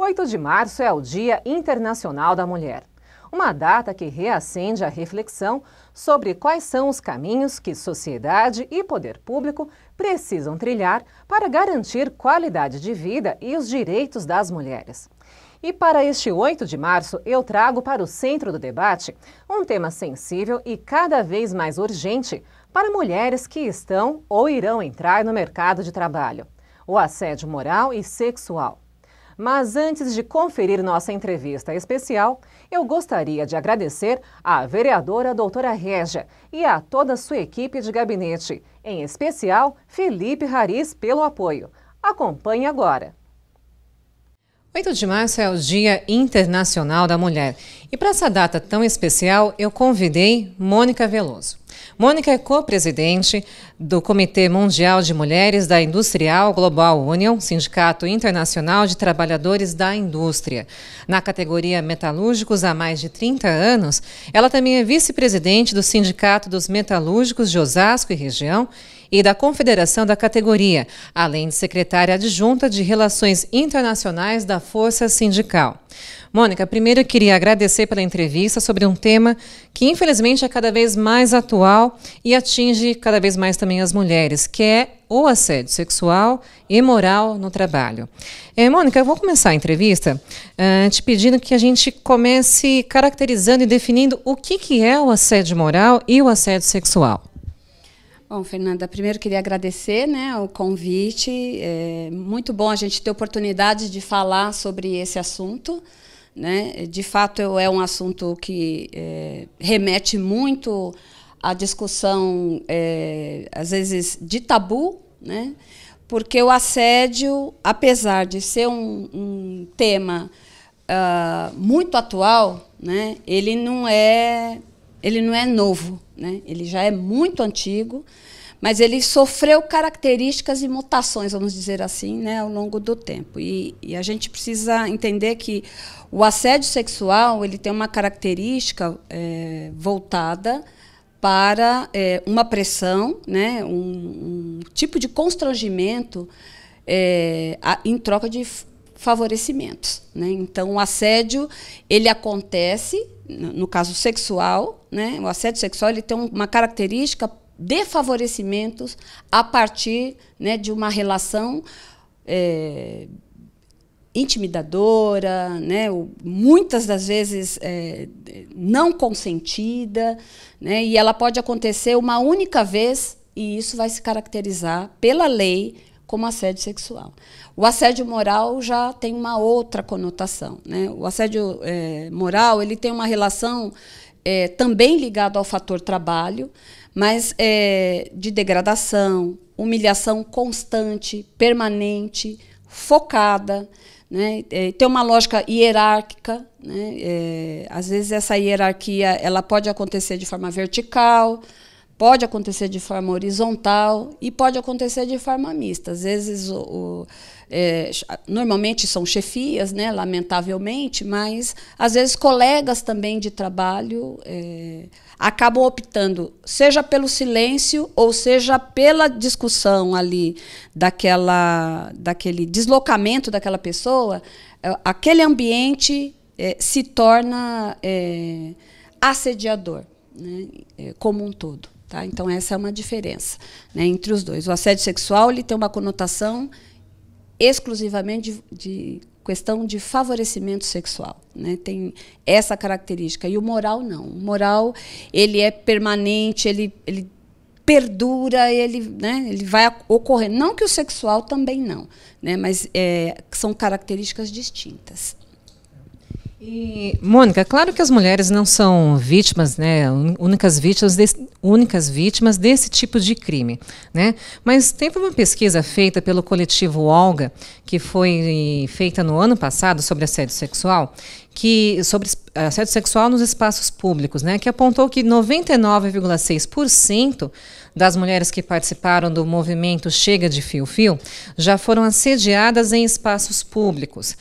8 de março é o Dia Internacional da Mulher. Uma data que reacende a reflexão sobre quais são os caminhos que sociedade e poder público precisam trilhar para garantir qualidade de vida e os direitos das mulheres. E para este 8 de março, eu trago para o centro do debate um tema sensível e cada vez mais urgente para mulheres que estão ou irão entrar no mercado de trabalho: o assédio moral e sexual. Mas antes de conferir nossa entrevista especial, eu gostaria de agradecer à vereadora doutora Régia e a toda a sua equipe de gabinete, em especial Felipe Rariz, pelo apoio. Acompanhe agora. 8 de março é o Dia Internacional da Mulher. E para essa data tão especial, eu convidei Mônica Veloso. Mônica é co-presidente do Comitê Mundial de Mulheres da Industrial Global Union, Sindicato Internacional de Trabalhadores da Indústria. Na categoria metalúrgicos há mais de 30 anos, ela também é vice-presidente do Sindicato dos Metalúrgicos de Osasco e região e da Confederação da categoria, além de secretária adjunta de Relações Internacionais da Força Sindical. Mônica, primeiro eu queria agradecer pela entrevista sobre um tema que infelizmente é cada vez mais atual e atinge cada vez mais também as mulheres, que é o assédio sexual e moral no trabalho. Mônica, eu vou começar a entrevista te pedindo que a gente comece caracterizando e definindo o que é o assédio moral e o assédio sexual. Bom, Fernanda, primeiro queria agradecer, o convite. É muito bom a gente ter oportunidade de falar sobre esse assunto. De fato, é um assunto que remete muito à discussão, às vezes, de tabu, porque o assédio, apesar de ser um tema muito atual, ele não é novo, ele já é muito antigo, mas ele sofreu características e mutações, vamos dizer assim, ao longo do tempo. E a gente precisa entender que o assédio sexual ele tem uma característica voltada para uma pressão, um tipo de constrangimento em troca de favorecimentos. Então, o assédio ele acontece, no caso sexual, o assédio sexual ele tem uma característica de favorecimentos a partir de uma relação intimidadora, muitas das vezes não consentida, e ela pode acontecer uma única vez, e isso vai se caracterizar pela lei como assédio sexual. O assédio moral já tem uma outra conotação. O assédio moral ele tem uma relação também ligada ao fator trabalho, mas de degradação, humilhação constante, permanente, focada, tem uma lógica hierárquica. Às vezes essa hierarquia ela pode acontecer de forma vertical, pode acontecer de forma horizontal e pode acontecer de forma mista. Às vezes, normalmente são chefias, lamentavelmente, mas às vezes colegas também de trabalho acabam optando, seja pelo silêncio ou seja pela discussão ali daquele deslocamento daquela pessoa, aquele ambiente se torna assediador, como um todo. Então, essa é uma diferença entre os dois. O assédio sexual ele tem uma conotação exclusivamente de questão de favorecimento sexual. Tem essa característica. E o moral, não. O moral ele é permanente, ele perdura, ele vai ocorrer. Não que o sexual também não, mas são características distintas. E, Mônica, claro que as mulheres não são vítimas, únicas vítimas desse tipo de crime, Mas teve uma pesquisa feita pelo coletivo Olga, que foi feita no ano passado sobre assédio sexual, sobre assédio sexual nos espaços públicos, que apontou que 99,6% das mulheres que participaram do movimento Chega de Fio-Fio já foram assediadas em espaços públicos.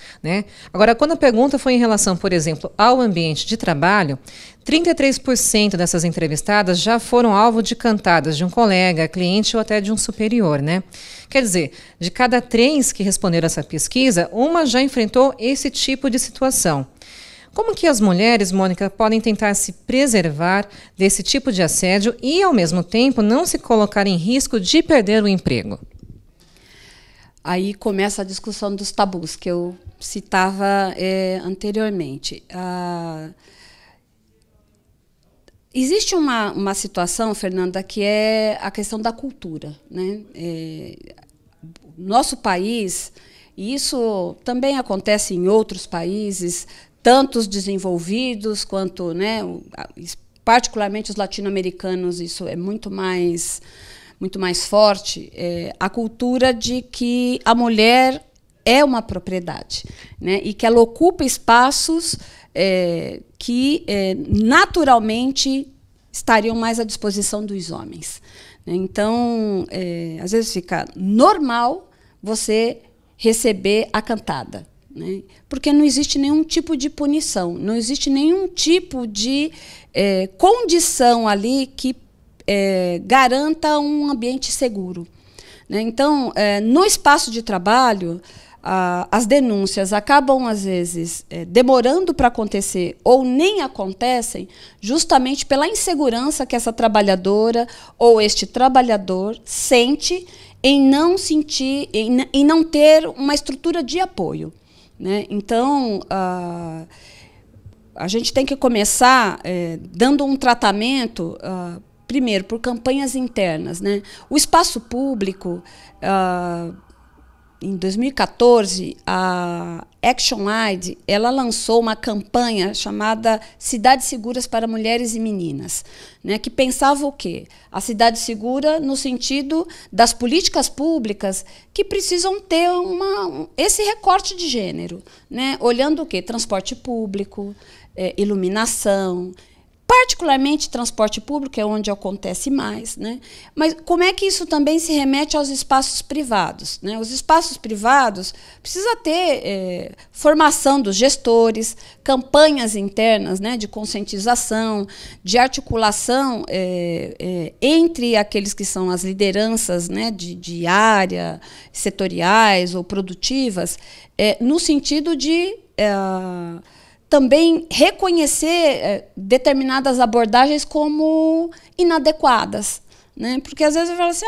Agora, quando a pergunta foi em relação, por exemplo, ao ambiente de trabalho, 33% dessas entrevistadas já foram alvo de cantadas de um colega, cliente ou até de um superior, né? Quer dizer, de cada 3 que responderam essa pesquisa, uma já enfrentou esse tipo de situação. Como que as mulheres, Mônica, podem tentar se preservar desse tipo de assédio e, ao mesmo tempo, não se colocar em risco de perder o emprego? Aí começa a discussão dos tabus, que eu citava anteriormente. Existe uma situação, Fernanda, que é a questão da cultura, né? Nosso país, e isso também acontece em outros países, tanto os desenvolvidos quanto, né, particularmente os latino-americanos, isso é muito mais forte, a cultura de que a mulher é uma propriedade, né, e que ela ocupa espaços que naturalmente estariam mais à disposição dos homens. Então, às vezes fica normal você receber a cantada, né? Porque não existe nenhum tipo de punição, não existe nenhum tipo de condição ali que garanta um ambiente seguro, né? Então, no espaço de trabalho, as denúncias acabam, às vezes, demorando para acontecer ou nem acontecem justamente pela insegurança que essa trabalhadora ou este trabalhador sente em não sentir, em não ter uma estrutura de apoio, né? Então, a gente tem que começar dando um tratamento, primeiro, por campanhas internas, né? O espaço público, em 2014, a Action Aid, ela lançou uma campanha chamada Cidades Seguras para Mulheres e Meninas, né, que pensava o quê? A cidade segura no sentido das políticas públicas que precisam ter esse recorte de gênero, né, olhando o quê? Transporte público, iluminação, particularmente transporte público, é onde acontece mais, né? Mas como é que isso também se remete aos espaços privados, né? Os espaços privados precisa ter formação dos gestores, campanhas internas, né, de conscientização, de articulação entre aqueles que são as lideranças, né, de área, setoriais ou produtivas, no sentido de também reconhecer determinadas abordagens como inadequadas, né? Porque às vezes eu falo assim,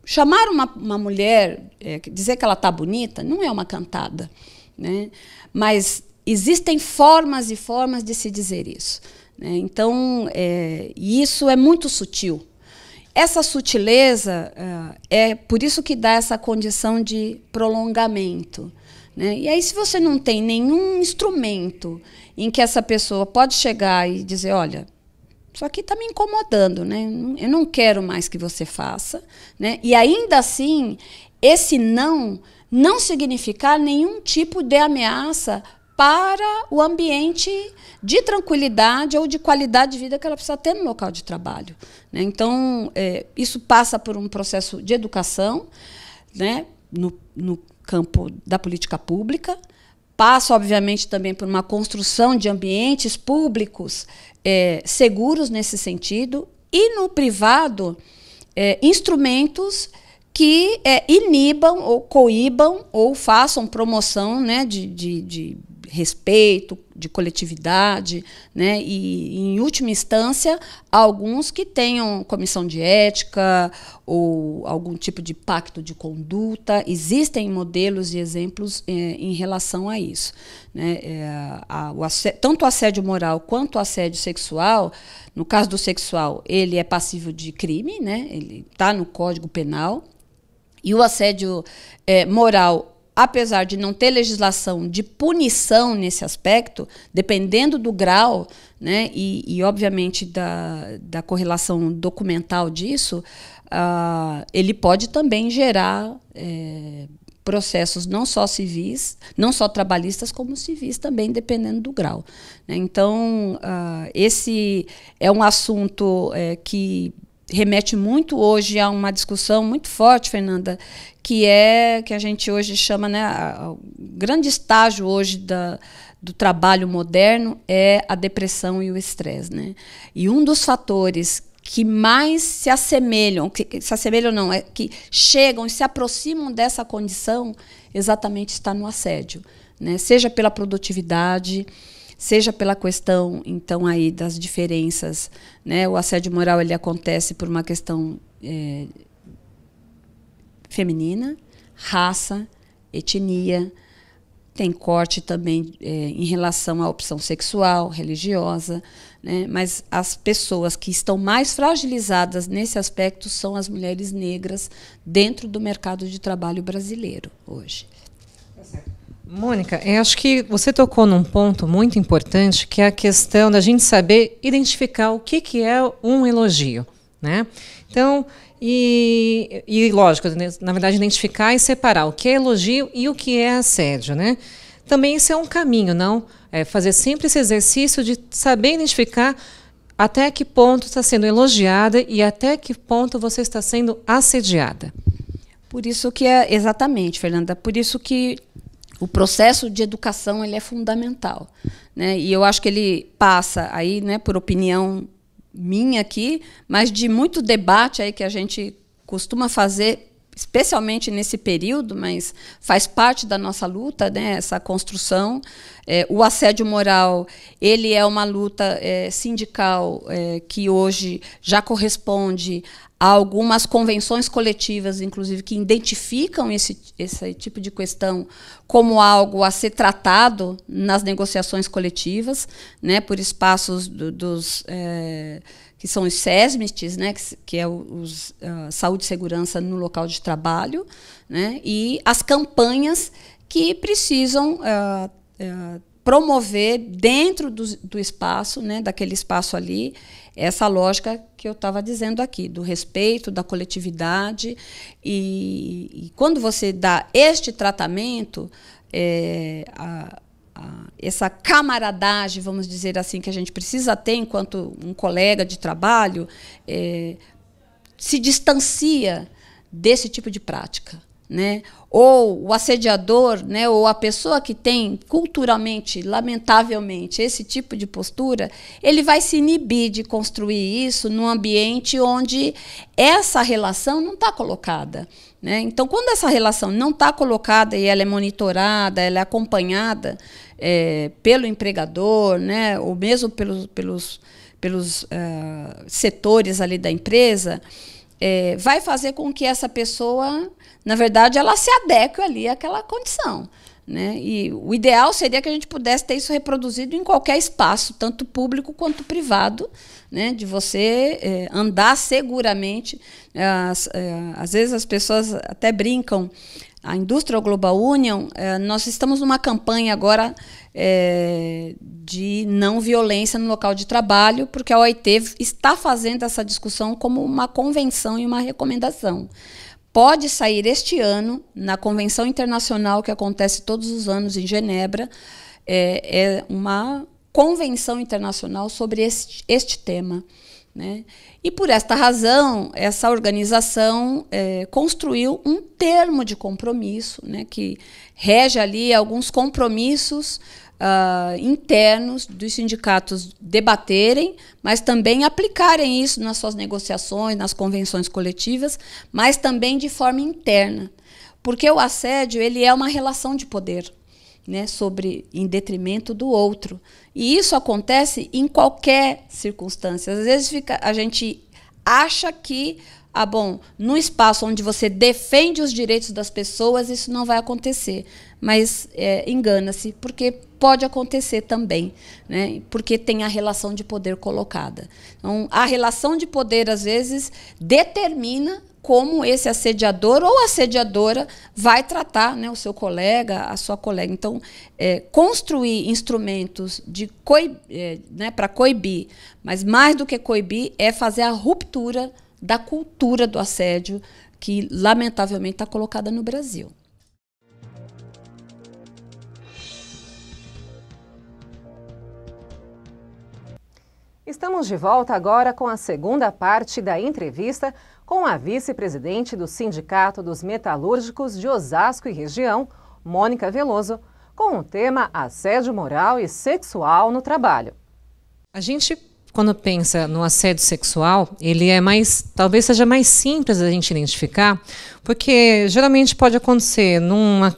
chamar uma mulher, dizer que ela está bonita, não é uma cantada, né? Mas existem formas e formas de se dizer isso, né? Então, isso é muito sutil. Essa sutileza é por isso que dá essa condição de prolongamento, né? E aí, se você não tem nenhum instrumento em que essa pessoa pode chegar e dizer, olha, isso aqui está me incomodando, né? Eu não quero mais que você faça, né? E ainda assim, esse não significar nenhum tipo de ameaça para o ambiente de tranquilidade ou de qualidade de vida que ela precisa ter no local de trabalho, né? Então, isso passa por um processo de educação, né, no campo da política pública, passa, obviamente, também por uma construção de ambientes públicos seguros nesse sentido, e no privado, instrumentos que inibam ou coíbam ou façam promoção, né, de respeito, de coletividade, né, e, em última instância, alguns que tenham comissão de ética ou algum tipo de pacto de conduta. Existem modelos e exemplos em relação a isso, né? Tanto o assédio moral quanto o assédio sexual, no caso do sexual, ele é passível de crime, né? Ele está no Código Penal, e o assédio moral, apesar de não ter legislação de punição nesse aspecto, dependendo do grau, né, e obviamente da correlação documental disso, ele pode também gerar processos não só civis, não só trabalhistas, como civis também, dependendo do grau, né? Então, esse é um assunto remete muito hoje a uma discussão muito forte, Fernanda, que a gente hoje chama, né, o grande estágio hoje do trabalho moderno é a depressão e o estresse, né? E um dos fatores que mais se assemelham, que chegam e se aproximam dessa condição, exatamente está no assédio, né? Seja pela produtividade, seja pela questão, então, aí das diferenças, né? O assédio moral ele acontece por uma questão feminina, raça, etnia, tem corte também em relação à opção sexual, religiosa, né? Mas as pessoas que estão mais fragilizadas nesse aspecto são as mulheres negras dentro do mercado de trabalho brasileiro hoje. Mônica, eu acho que você tocou num ponto muito importante, que é a questão da gente saber identificar o que é um elogio, né? Então, e lógico, na verdade, identificar e separar o que é elogio e o que é assédio, né? Também isso é um caminho, não? É fazer sempre esse exercício de saber identificar até que ponto está sendo elogiada e até que ponto você está sendo assediada. Por isso que exatamente, Fernanda, por isso que o processo de educação ele é fundamental, né? E eu acho que ele passa aí, né, por opinião minha aqui, mas de muito debate aí que a gente costuma fazer, especialmente nesse período, mas faz parte da nossa luta, né, essa construção. O assédio moral ele é uma luta sindical que hoje já corresponde a algumas convenções coletivas, inclusive, que identificam esse tipo de questão como algo a ser tratado nas negociações coletivas, né, por espaços que são os SESMITs, né, que é os saúde e segurança no local de trabalho, né, e as campanhas que precisam promover dentro do espaço, né, daquele espaço ali, essa lógica que eu estava dizendo aqui, do respeito, da coletividade. E quando você dá este tratamento, essa camaradagem, vamos dizer assim, que a gente precisa ter enquanto um colega de trabalho, se distancia desse tipo de prática, né? Ou o assediador, né, ou a pessoa que tem culturalmente, lamentavelmente, esse tipo de postura, ele vai se inibir de construir isso num ambiente onde essa relação não está colocada, né? Então, quando essa relação não está colocada e ela é monitorada, ela é acompanhada pelo empregador, né, ou mesmo pelos setores ali da empresa, vai fazer com que essa pessoa, na verdade, ela se adeque ali àquela condição, né? E o ideal seria que a gente pudesse ter isso reproduzido em qualquer espaço, tanto público quanto privado, né? De você andar seguramente. Às vezes as pessoas até brincam. A Industrial Global Union, nós estamos numa campanha agora de não violência no local de trabalho, porque a OIT está fazendo essa discussão como uma convenção e uma recomendação. Pode sair este ano, na convenção internacional que acontece todos os anos em Genebra, uma convenção internacional sobre este tema, né? E, por esta razão, essa organização construiu um termo de compromisso, né, que rege ali alguns compromissos internos dos sindicatos debaterem, mas também aplicarem isso nas suas negociações, nas convenções coletivas, mas também de forma interna. Porque o assédio ele é uma relação de poder, né, em detrimento do outro. E isso acontece em qualquer circunstância. Às vezes a gente acha que, no espaço onde você defende os direitos das pessoas, isso não vai acontecer. Mas engana-se, porque pode acontecer também, né, porque tem a relação de poder colocada. Então, a relação de poder, às vezes, determina como esse assediador ou assediadora vai tratar, né, o seu colega, a sua colega. Então, construir instrumentos para coibir, mas mais do que coibir, é fazer a ruptura da cultura do assédio que, lamentavelmente, está colocada no Brasil. Estamos de volta agora com a segunda parte da entrevista com a vice-presidente do Sindicato dos Metalúrgicos de Osasco e Região, Mônica Veloso, com o tema assédio moral e sexual no trabalho. A gente, quando pensa no assédio sexual, ele é talvez seja mais simples a gente identificar, porque geralmente pode acontecer uma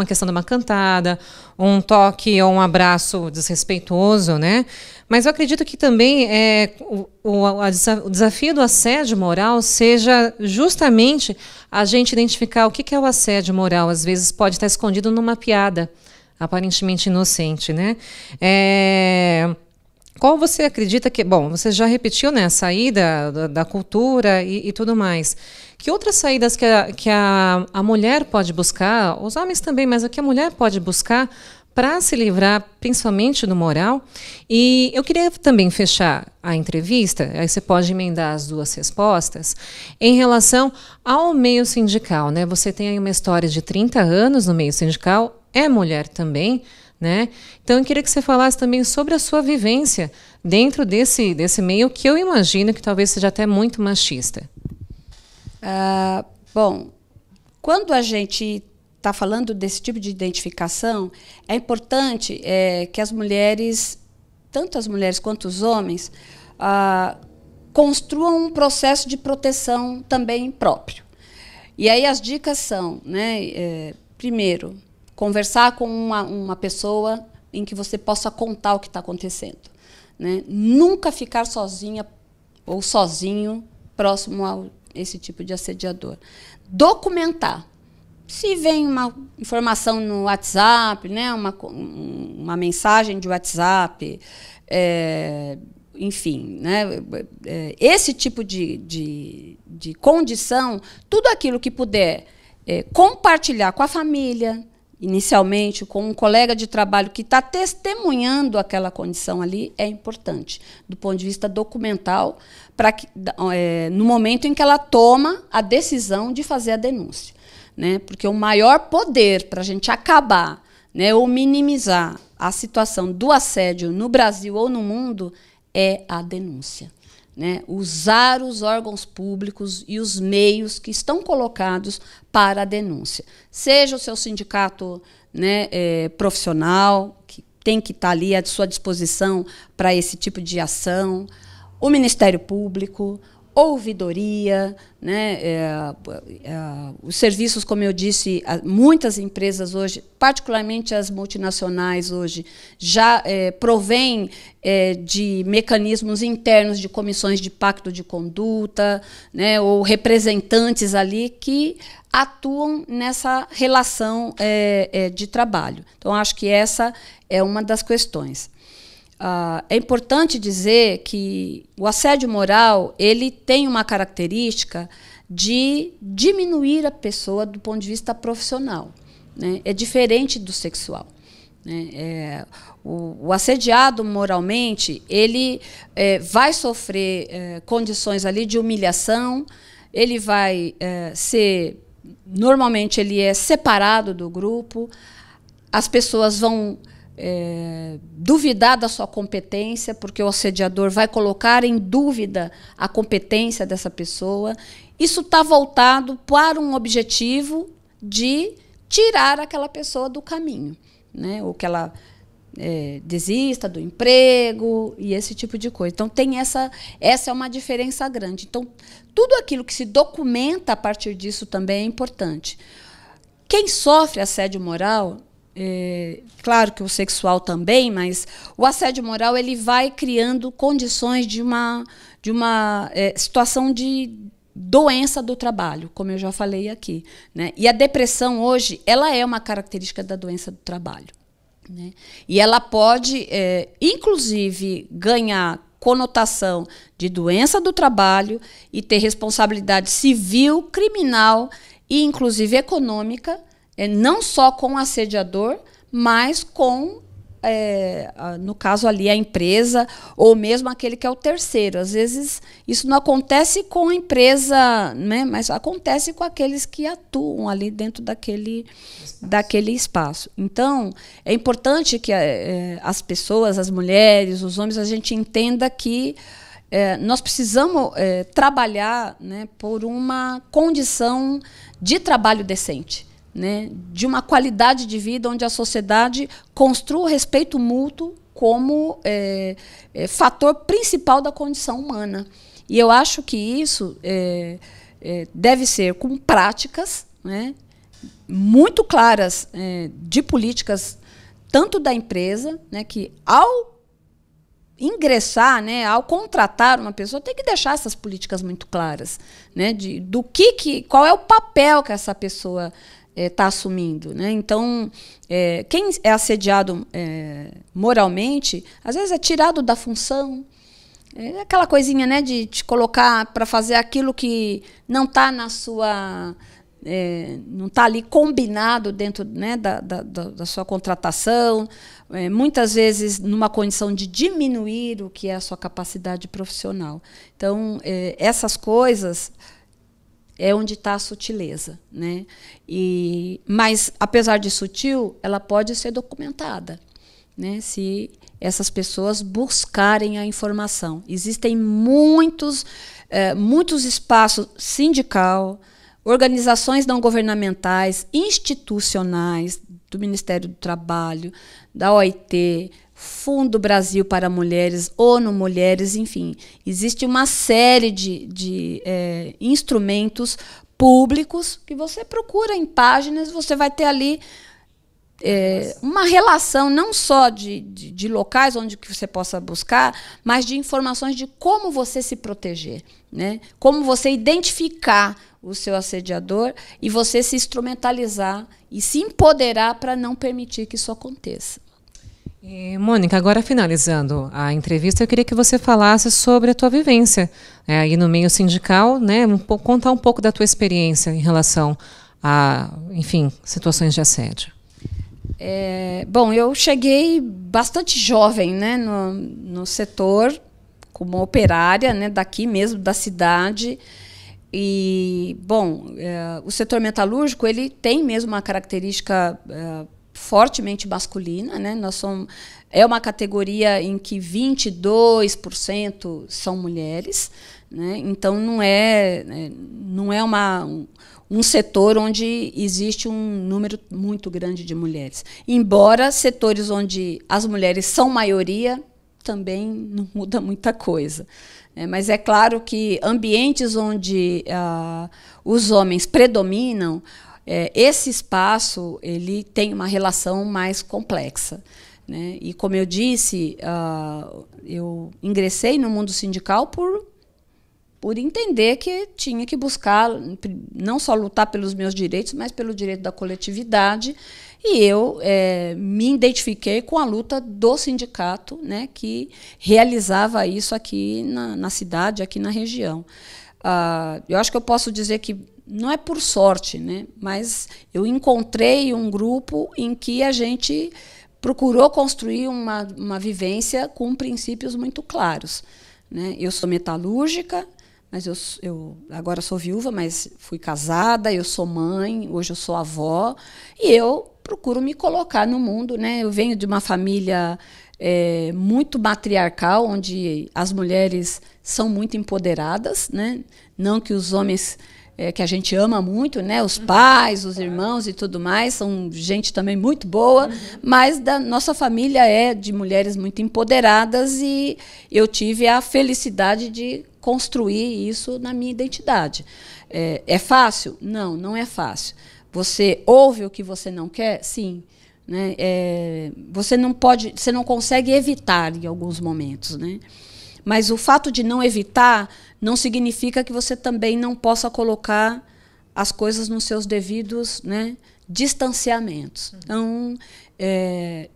questão de uma cantada, um toque ou um abraço desrespeitoso, né? Mas eu acredito que também o desafio do assédio moral seja justamente a gente identificar o que é o assédio moral. Às vezes pode estar escondido numa piada, aparentemente inocente, né? Qual você acredita que... Bom, você já repetiu, né, a saída da cultura e tudo mais. Que outras saídas que a mulher pode buscar, os homens também, mas o que a mulher pode buscar para se livrar, principalmente do moral? E eu queria também fechar a entrevista, aí você pode emendar as duas respostas, em relação ao meio sindical, né? Você tem aí uma história de 30 anos no meio sindical, é mulher também, né? Então eu queria que você falasse também sobre a sua vivência dentro desse meio, que eu imagino que talvez seja até muito machista. Bom, quando a gente está falando desse tipo de identificação, é importante que as mulheres, tanto as mulheres quanto os homens, construam um processo de proteção também próprio. E aí as dicas são, né, primeiro, conversar com uma pessoa em que você possa contar o que está acontecendo, né? Nunca ficar sozinha ou sozinho próximo a esse tipo de assediador. Documentar. Se vem uma informação no WhatsApp, né, uma mensagem de WhatsApp, enfim, né, esse tipo de condição, tudo aquilo que puder compartilhar com a família, inicialmente, com um colega de trabalho que está testemunhando aquela condição ali, é importante, do ponto de vista documental, para que, no momento em que ela toma a decisão de fazer a denúncia. Né? Porque o maior poder para a gente acabar, né, ou minimizar a situação do assédio no Brasil ou no mundo é a denúncia. Né? Usar os órgãos públicos e os meios que estão colocados para a denúncia. Seja o seu sindicato, né, profissional, que tem que estar ali à sua disposição para esse tipo de ação, o Ministério Público, ouvidoria, né, os serviços, como eu disse, muitas empresas hoje, particularmente as multinacionais hoje, já provêm de mecanismos internos de comissões de pacto de conduta, né, ou representantes ali que atuam nessa relação de trabalho. Então, acho que essa é uma das questões. É importante dizer que o assédio moral ele tem uma característica de diminuir a pessoa do ponto de vista profissional, né? É diferente do sexual. Né? O assediado moralmente ele vai sofrer condições ali de humilhação, ele vai normalmente ele é separado do grupo, as pessoas vão duvidar da sua competência, porque o assediador vai colocar em dúvida a competência dessa pessoa. Isso está voltado para um objetivo de tirar aquela pessoa do caminho, né? Ou que ela desista do emprego e esse tipo de coisa. Então, tem essa é uma diferença grande. Então, tudo aquilo que se documenta a partir disso também é importante. Quem sofre assédio moral... claro que o sexual também, mas o assédio moral ele vai criando condições de uma situação de doença do trabalho, como eu já falei aqui, né? E a depressão hoje ela é uma característica da doença do trabalho, né? E ela pode, inclusive, ganhar conotação de doença do trabalho e ter responsabilidade civil, criminal e, inclusive, econômica, não só com o assediador, mas com, no caso ali, a empresa, ou mesmo aquele que é o terceiro. Às vezes, isso não acontece com a empresa, né, mas acontece com aqueles que atuam ali dentro daquele espaço. Então, é importante que as pessoas, as mulheres, os homens, a gente entenda que nós precisamos trabalhar, né, por uma condição de trabalho decente. né, de uma qualidade de vida onde a sociedade construa o respeito mútuo como fator principal da condição humana. E eu acho que isso deve ser com práticas, né, muito claras de políticas, tanto da empresa, né, que ao ingressar, né, ao contratar uma pessoa, tem que deixar essas políticas muito claras, né, qual é o papel que essa pessoa está assumindo, né? Então, quem é assediado moralmente, às vezes é tirado da função, aquela coisinha, né, de te colocar para fazer aquilo que não está na sua, não está ali combinado dentro, né, da sua contratação, muitas vezes numa condição de diminuir o que é a sua capacidade profissional. Então, essas coisas é onde está a sutileza, né? Mas, apesar de sutil, ela pode ser documentada, né, se essas pessoas buscarem a informação. Existem muitos espaços sindical, organizações não governamentais, institucionais, do Ministério do Trabalho, da OIT, Fundo Brasil para Mulheres, ONU Mulheres, enfim. Existe uma série de instrumentos públicos que você procura em páginas, você vai ter ali uma relação não só de locais onde que você possa buscar, mas de informações de como você se proteger, né? Como você identificar o seu assediador e você se instrumentalizar e se empoderar para não permitir que isso aconteça. E, Mônica, agora finalizando a entrevista, eu queria que você falasse sobre a tua vivência aí no meio sindical, né? Contar um pouco da tua experiência em relação a, enfim, situações de assédio. Bom, eu cheguei bastante jovem, né, no setor, como operária, né, daqui mesmo, da cidade. E, bom, o setor metalúrgico ele tem mesmo uma característica fortemente masculina, né? É uma categoria em que 22% são mulheres, né? Então não é um setor onde existe um número muito grande de mulheres. Embora setores onde as mulheres são maioria, também não muda muita coisa. Mas é claro que ambientes onde os homens predominam, esse espaço ele tem uma relação mais complexa, né? E, como eu disse, eu ingressei no mundo sindical por entender que tinha que buscar, não só lutar pelos meus direitos, mas pelo direito da coletividade. E eu me identifiquei com a luta do sindicato, né, que realizava isso aqui na cidade, aqui na região. Eu acho que eu posso dizer que não é por sorte, né, mas eu encontrei um grupo em que a gente procurou construir uma vivência com princípios muito claros, né? Eu sou metalúrgica, mas eu agora sou viúva, mas fui casada, eu sou mãe, hoje eu sou avó, e eu procuro me colocar no mundo, né? Eu venho de uma família muito matriarcal, onde as mulheres são muito empoderadas, né? Não que os homens que a gente ama muito, né? Os pais, os irmãos e tudo mais, são gente também muito boa, mas da nossa família é de mulheres muito empoderadas e eu tive a felicidade de construir isso na minha identidade. É fácil? Não, não é fácil. Você ouve o que você não quer? Sim. Né? Você não consegue evitar em alguns momentos, né? Mas o fato de não evitar não significa que você também não possa colocar as coisas nos seus devidos, né, distanciamentos. Então,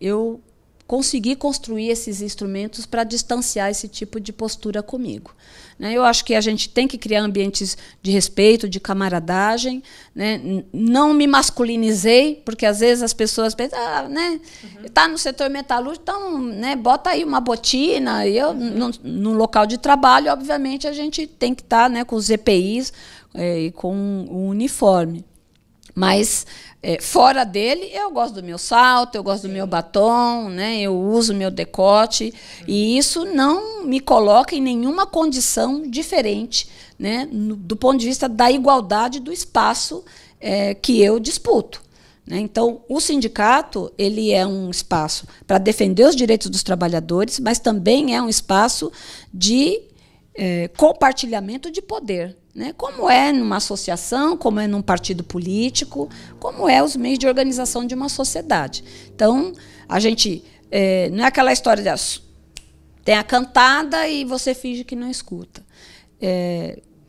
eu consegui construir esses instrumentos para distanciar esse tipo de postura comigo. Né? Eu acho que a gente tem que criar ambientes de respeito, de camaradagem. Né? Não me masculinizei, porque às vezes as pessoas pensam, né, está no setor metalúrgico, então, né, bota aí uma botina. E eu, no local de trabalho, obviamente, a gente tem que estar, né, com os EPIs e com o uniforme. Mas, fora dele, eu gosto do meu salto, eu gosto do meu batom, né, eu uso meu decote, e isso não me coloca em nenhuma condição diferente, né, do ponto de vista da igualdade do espaço que eu disputo. né? Então, o sindicato, ele é um espaço para defender os direitos dos trabalhadores, mas também é um espaço de compartilhamento de poder, né? Como é numa associação, como é num partido político, como é os meios de organização de uma sociedade. Então, a gente não é aquela história de tem a cantada e você finge que não escuta.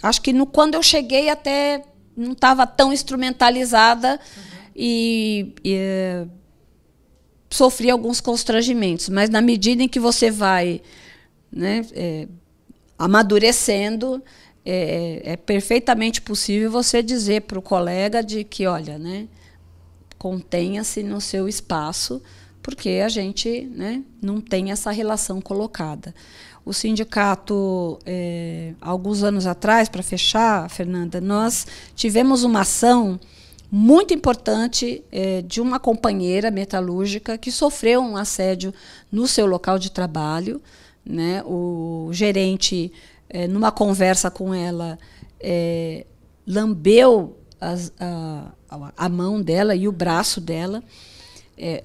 Acho que quando eu cheguei até não estava tão instrumentalizada e sofri alguns constrangimentos, mas na medida em que você vai, né, amadurecendo, é perfeitamente possível você dizer para o colega de que, olha, né, contenha-se no seu espaço, porque a gente, né, não tem essa relação colocada. O sindicato, alguns anos atrás, para fechar, Fernanda, nós tivemos uma ação muito importante de uma companheira metalúrgica que sofreu um assédio no seu local de trabalho, né? O gerente, numa conversa com ela, lambeu a mão dela e o braço dela,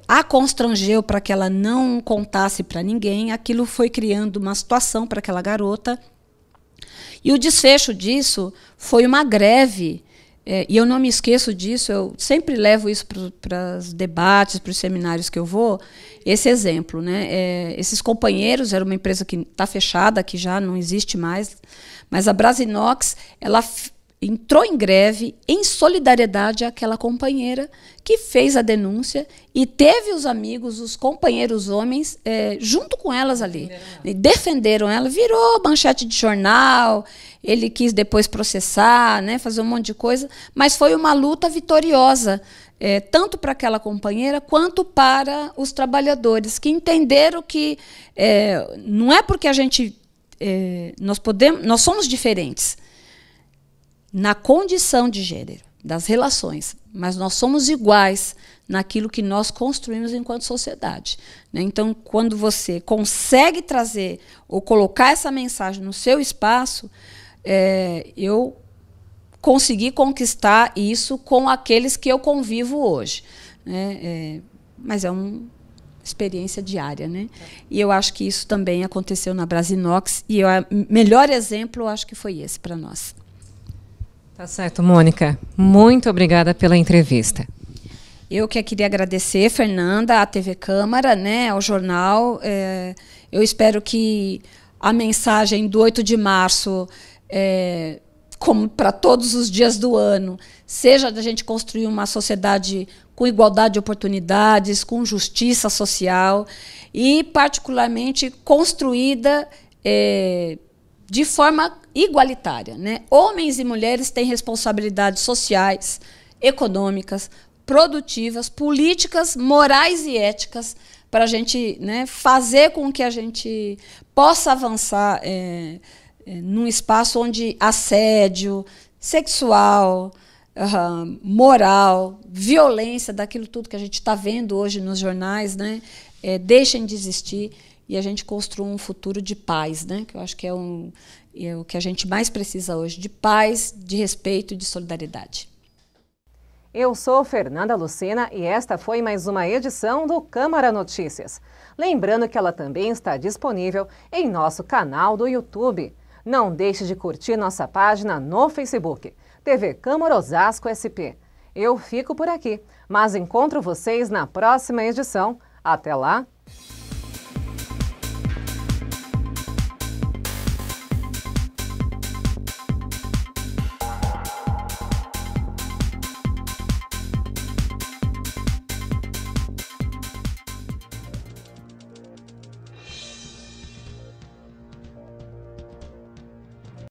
a constrangeu para que ela não contasse para ninguém. Aquilo foi criando uma situação para aquela garota. E o desfecho disso foi uma greve. E eu não me esqueço disso, eu sempre levo isso para os debates, para os seminários que eu vou, esse exemplo, né? Esses companheiros, era uma empresa que está fechada, que já não existe mais, mas a Brasinox, ela entrou em greve em solidariedade àquela companheira que fez a denúncia e teve os amigos, os companheiros homens, junto com elas ali. Defenderam ela, virou manchete de jornal, ele quis depois processar, né, fazer um monte de coisa, mas foi uma luta vitoriosa, tanto para aquela companheira quanto para os trabalhadores, que entenderam que não é porque a gente... nós somos diferentes na condição de gênero, das relações, mas nós somos iguais naquilo que nós construímos enquanto sociedade, né? Então, quando você consegue trazer ou colocar essa mensagem no seu espaço, eu consegui conquistar isso com aqueles que eu convivo hoje, né? Mas é uma experiência diária, né? E eu acho que isso também aconteceu na Brasinox, e o melhor exemplo, eu acho que foi esse para nós. Tá certo, Mônica. Muito obrigada pela entrevista. Eu que queria agradecer, Fernanda, à TV Câmara, né, ao jornal. Eu espero que a mensagem do 8 de março, como para todos os dias do ano, seja da gente construir uma sociedade com igualdade de oportunidades, com justiça social e, particularmente, construída de forma igualitária, né? Homens e mulheres têm responsabilidades sociais, econômicas, produtivas, políticas, morais e éticas para a gente, né, fazer com que a gente possa avançar num espaço onde assédio sexual, moral, violência, daquilo tudo que a gente está vendo hoje nos jornais, né, deixem de existir e a gente construa um futuro de paz, né, que eu acho que é o que a gente mais precisa hoje, de paz, de respeito e de solidariedade. Eu sou Fernanda Lucena e esta foi mais uma edição do Câmara Notícias. Lembrando que ela também está disponível em nosso canal do YouTube. Não deixe de curtir nossa página no Facebook, TV Câmara Osasco SP. Eu fico por aqui, mas encontro vocês na próxima edição. Até lá!